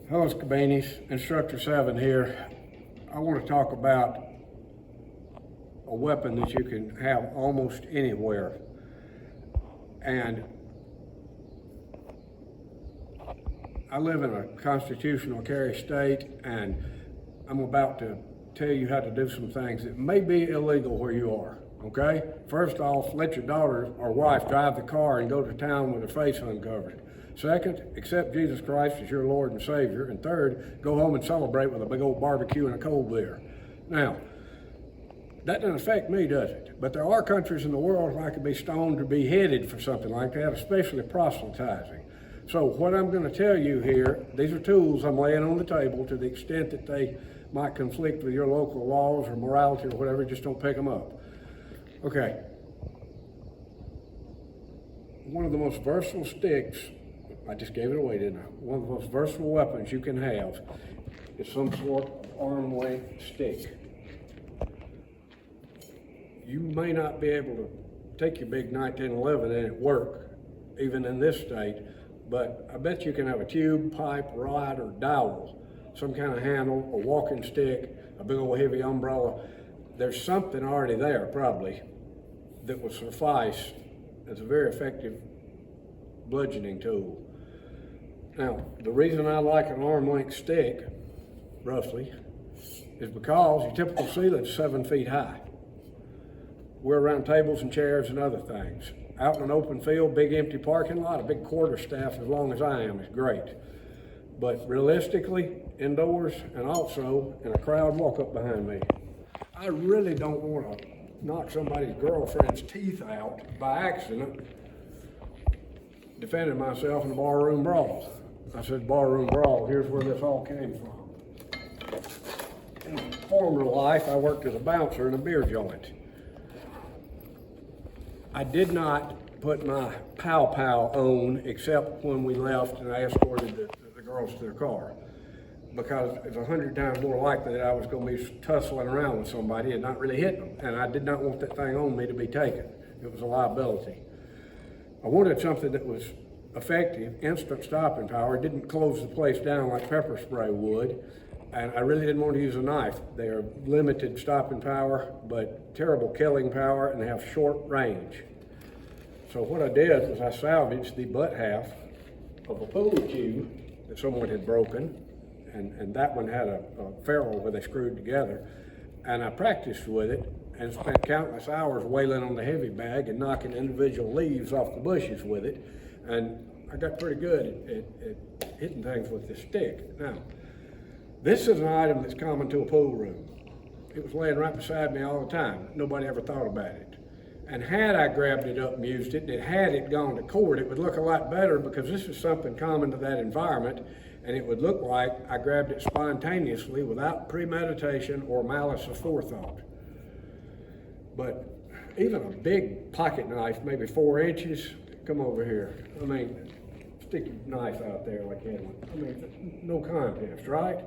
Hello, Scabanis, Instructor 7 here. I want to talk about a weapon that you can have almost anywhere. And I live in a constitutional carry state, and I'm about to tell you how to do some things that may be illegal where you are, okay? First off, let your daughter or wife drive the car and go to town with her face uncovered. Second, accept Jesus Christ as your Lord and Savior. And third, go home and celebrate with a big old barbecue and a cold beer. Now, that doesn't affect me, does it? But there are countries in the world where I could be stoned or beheaded for something like that, especially proselytizing. So what I'm going to tell you here, these are tools I'm laying on the table. To the extent that they might conflict with your local laws or morality or whatever, just don't pick them up. Okay. One of the most versatile sticks, I just gave it away, didn't I? One of the most versatile weapons you can have is some sort of arm length stick. You may not be able to take your big 1911 and it work, even in this state, but I bet you can have a tube, pipe, rod, or dowel, some kind of handle, a walking stick, a big old heavy umbrella. There's something already there, probably, that will suffice as a very effective bludgeoning tool. Now, the reason I like an arm length stick, roughly, is because your typical ceiling's 7 feet high. We're around tables and chairs and other things. Out in an open field, big empty parking lot, a big quarterstaff as long as I am is great. But realistically, indoors and also in a crowd, walk up behind me. I really don't want to knock somebody's girlfriend's teeth out by accident defending myself in a barroom brawl. I said barroom brawl, here's where this all came from. In former life, I worked as a bouncer in a beer joint. I did not put my pow-pow on except when we left and I escorted the girls to their car, because it's 100 times more likely that I was going to be tussling around with somebody and not really hitting them. And I did not want that thing on me to be taken. It was a liability. I wanted something that was effective, instant stopping power, didn't close the place down like pepper spray would, and I really didn't want to use a knife. They are limited stopping power, but terrible killing power, and they have short range. So what I did was I salvaged the butt half of a pool cue that someone had broken, and that one had a ferrule where they screwed together, and I practiced with it and spent countless hours wailing on the heavy bag and knocking individual leaves off the bushes with it, and I got pretty good at hitting things with this stick. Now, this is an item that's common to a pool room. It was laying right beside me all the time. Nobody ever thought about it. And had I grabbed it up and used it, and had it gone to court, it would look a lot better, because this is something common to that environment, and it would look like I grabbed it spontaneously without premeditation or malice aforethought. But even a big pocket knife, maybe 4 inches, come over here. I mean, stick your knife out there like that. I mean, no contest, right?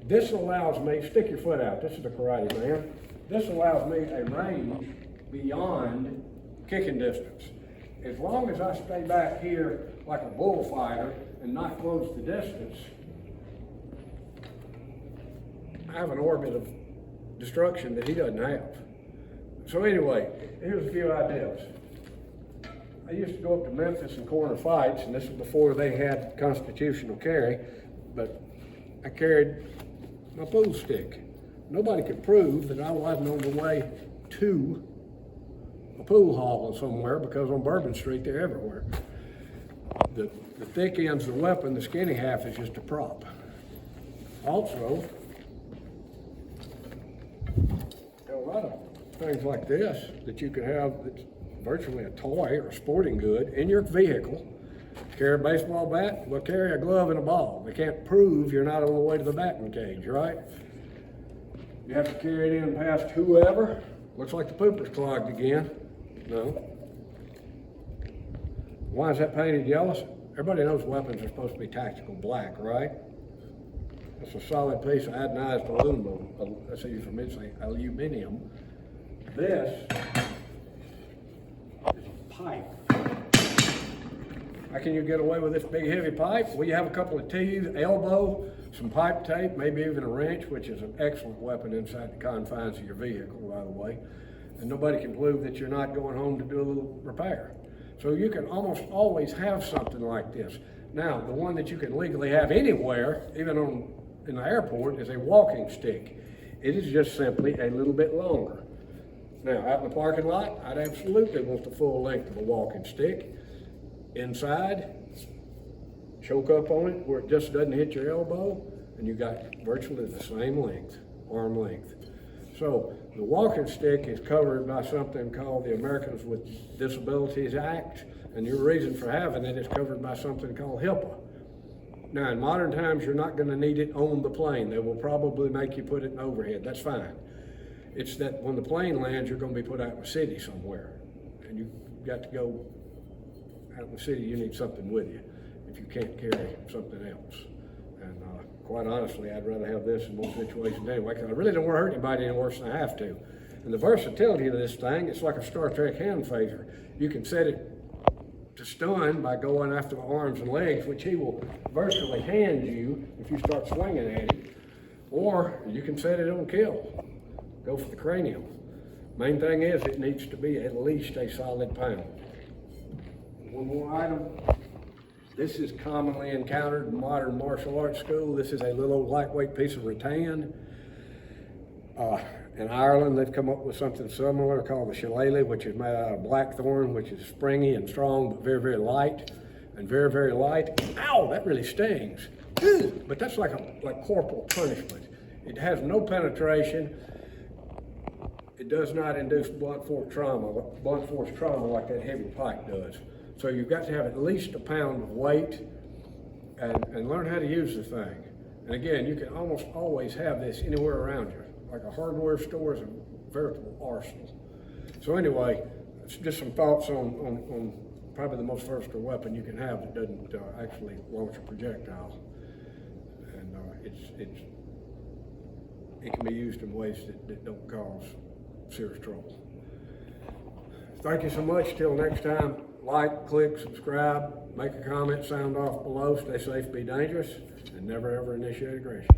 This allows me, stick your foot out. This is the karate man. This allows me a range beyond kicking distance. As long as I stay back here like a bullfighter and not close the distance, I have an orbit of destruction that he doesn't have. So anyway, here's a few ideas. I used to go up to Memphis and corner fights, and this was before they had constitutional carry, but I carried my pool stick. Nobody could prove that I wasn't on the way to a pool hall somewhere, because on Bourbon Street they're everywhere. The thick end's the weapon, the skinny half is just a prop. Also, there are a lot of things like this that you could have that's virtually a toy or a sporting good in your vehicle. Carry a baseball bat, well, carry a glove and a ball. They can't prove you're not on the way to the batting cage, right? You have to carry it in past whoever. Looks like the pooper's clogged again. No. Why is that painted yellow? Everybody knows weapons are supposed to be tactical black, right? It's a solid piece of anodized aluminum. That's a euphemism, aluminum. This is a pipe. How can you get away with this big heavy pipe? Well, you have a couple of teeth, elbow, some pipe tape, maybe even a wrench, which is an excellent weapon inside the confines of your vehicle, by the way. And nobody can prove that you're not going home to do a little repair. So you can almost always have something like this. Now, the one that you can legally have anywhere, even in the airport, is a walking stick. It is just simply a little bit longer. Now, out in the parking lot, I'd absolutely want the full length of a walking stick. Inside, choke up on it where it just doesn't hit your elbow, and you got virtually the same length, arm length. So the walking stick is covered by something called the Americans with Disabilities Act, and your reason for having it is covered by something called HIPAA. Now, in modern times, you're not going to need it on the plane. They will probably make you put it in overhead. That's fine. It's that when the plane lands, you're going to be put out in the city somewhere, and you've got to go out in the city. You need something with you if you can't carry something else. And quite honestly, I'd rather have this in most situations anyway, because I really don't want to hurt anybody any worse than I have to. And the versatility of this thing, it's like a Star Trek hand phaser. You can set it to stun by going after the arms and legs, which he will virtually hand you if you start swinging at him, or you can set it on kill. Go for the cranium. Main thing is it needs to be at least a solid pound. One more item. This is commonly encountered in modern martial arts school. This is a little lightweight piece of rattan. In Ireland, they've come up with something similar called the shillelagh, which is made out of blackthorn, which is springy and strong, but very, very light, and very, very light. Ow, that really stings. But that's like corporal punishment. It has no penetration. It does not induce blunt force trauma like that heavy pipe does. So you've got to have at least a pound of weight and learn how to use the thing. And again, you can almost always have this anywhere around you. Like a hardware store is a veritable arsenal. So anyway, it's just some thoughts on probably the most versatile weapon you can have that doesn't actually launch a projectile. And it can be used in ways that don't cause serious trouble. Thank you so much. Till next time, like, click, subscribe, make a comment, sound off below, stay safe, be dangerous, and never ever initiate aggression.